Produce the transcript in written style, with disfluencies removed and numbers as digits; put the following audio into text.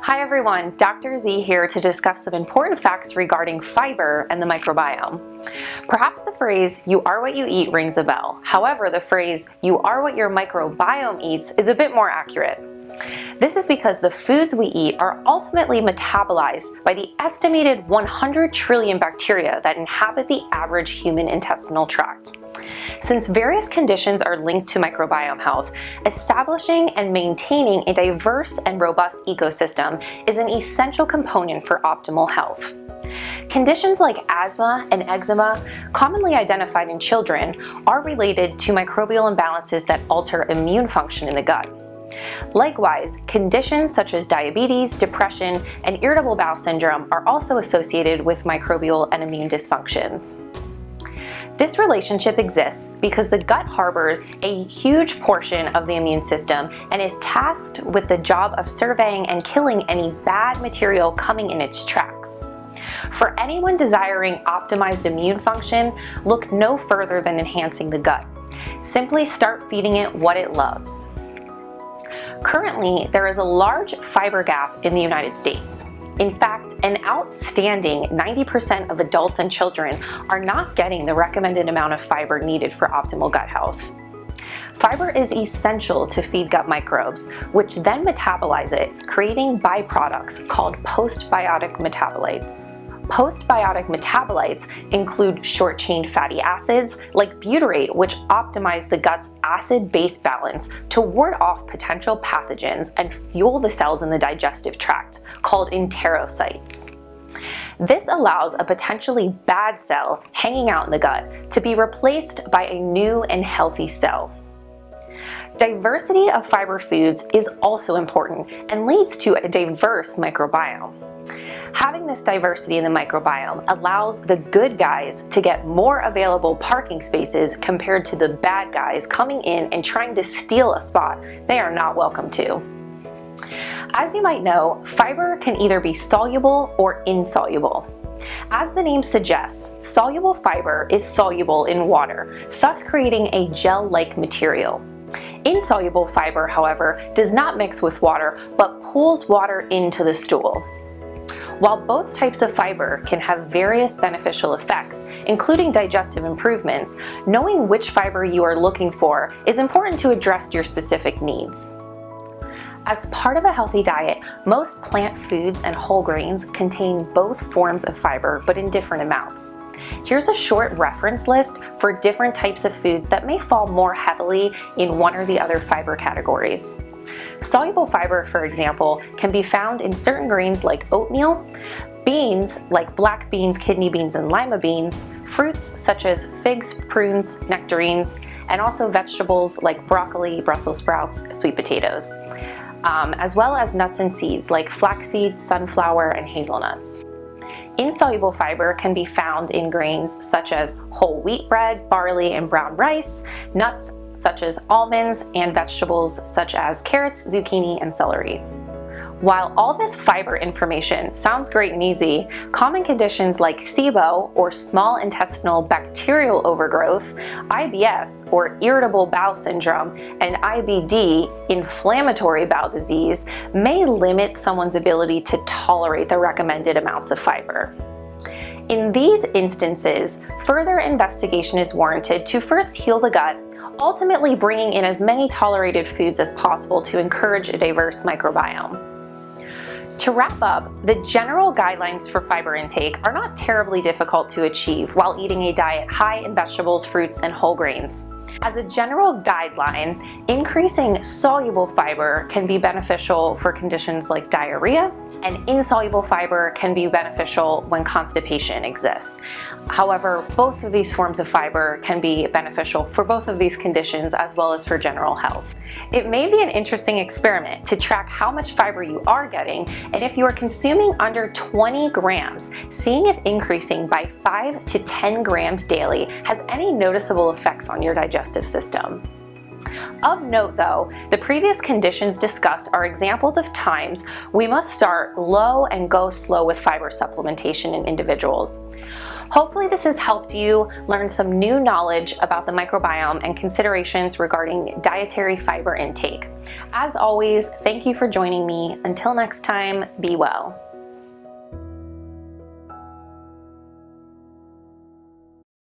Hi everyone, Dr. Z here to discuss some important facts regarding fiber and the microbiome. Perhaps the phrase, "you are what you eat," rings a bell. However, the phrase, "you are what your microbiome eats," is a bit more accurate. This is because the foods we eat are ultimately metabolized by the estimated 100 trillion bacteria that inhabit the average human intestinal tract. Since various conditions are linked to microbiome health, establishing and maintaining a diverse and robust ecosystem is an essential component for optimal health. Conditions like asthma and eczema, commonly identified in children, are related to microbial imbalances that alter immune function in the gut. Likewise, conditions such as diabetes, depression, and irritable bowel syndrome are also associated with microbial and immune dysfunctions. This relationship exists because the gut harbors a huge portion of the immune system and is tasked with the job of surveying and killing any bad material coming in its tracks. For anyone desiring optimized immune function, look no further than enhancing the gut. Simply start feeding it what it loves. Currently, there is a large fiber gap in the United States. In fact, an outstanding 90% of adults and children are not getting the recommended amount of fiber needed for optimal gut health. Fiber is essential to feed gut microbes, which then metabolize it, creating byproducts called postbiotic metabolites. Postbiotic metabolites include short-chain fatty acids like butyrate, which optimize the gut's acid-base balance to ward off potential pathogens and fuel the cells in the digestive tract, called enterocytes. This allows a potentially bad cell hanging out in the gut to be replaced by a new and healthy cell. Diversity of fiber foods is also important and leads to a diverse microbiome. Having this diversity in the microbiome allows the good guys to get more available parking spaces compared to the bad guys coming in and trying to steal a spot they are not welcome to. As you might know, fiber can either be soluble or insoluble. As the name suggests, soluble fiber is soluble in water, thus creating a gel-like material. Insoluble fiber, however, does not mix with water but pulls water into the stool. While both types of fiber can have various beneficial effects, including digestive improvements, knowing which fiber you are looking for is important to address your specific needs. As part of a healthy diet, most plant foods and whole grains contain both forms of fiber, but in different amounts. Here's a short reference list for different types of foods that may fall more heavily in one or the other fiber categories. Soluble fiber, for example, can be found in certain grains like oatmeal, beans like black beans, kidney beans, and lima beans, fruits such as figs, prunes, nectarines, and also vegetables like broccoli, Brussels sprouts, sweet potatoes, as well as nuts and seeds like flaxseed, sunflower, and hazelnuts. Insoluble fiber can be found in grains such as whole wheat bread, barley, and brown rice, nuts such as almonds, and vegetables such as carrots, zucchini, and celery. While all this fiber information sounds great and easy, common conditions like SIBO, or small intestinal bacterial overgrowth, IBS, or irritable bowel syndrome, and IBD, inflammatory bowel disease, may limit someone's ability to tolerate the recommended amounts of fiber. In these instances, further investigation is warranted to first heal the gut, ultimately bringing in as many tolerated foods as possible to encourage a diverse microbiome. To wrap up, the general guidelines for fiber intake are not terribly difficult to achieve while eating a diet high in vegetables, fruits, and whole grains. As a general guideline, increasing soluble fiber can be beneficial for conditions like diarrhea, and insoluble fiber can be beneficial when constipation exists. However, both of these forms of fiber can be beneficial for both of these conditions as well as for general health. It may be an interesting experiment to track how much fiber you are getting, and if you are consuming under 20 grams, seeing if increasing by 5 to 10 grams daily has any noticeable effects on your digestive system. Of note though, the previous conditions discussed are examples of times we must start low and go slow with fiber supplementation in individuals. Hopefully this has helped you learn some new knowledge about the microbiome and considerations regarding dietary fiber intake. As always, thank you for joining me. Until next time, be well.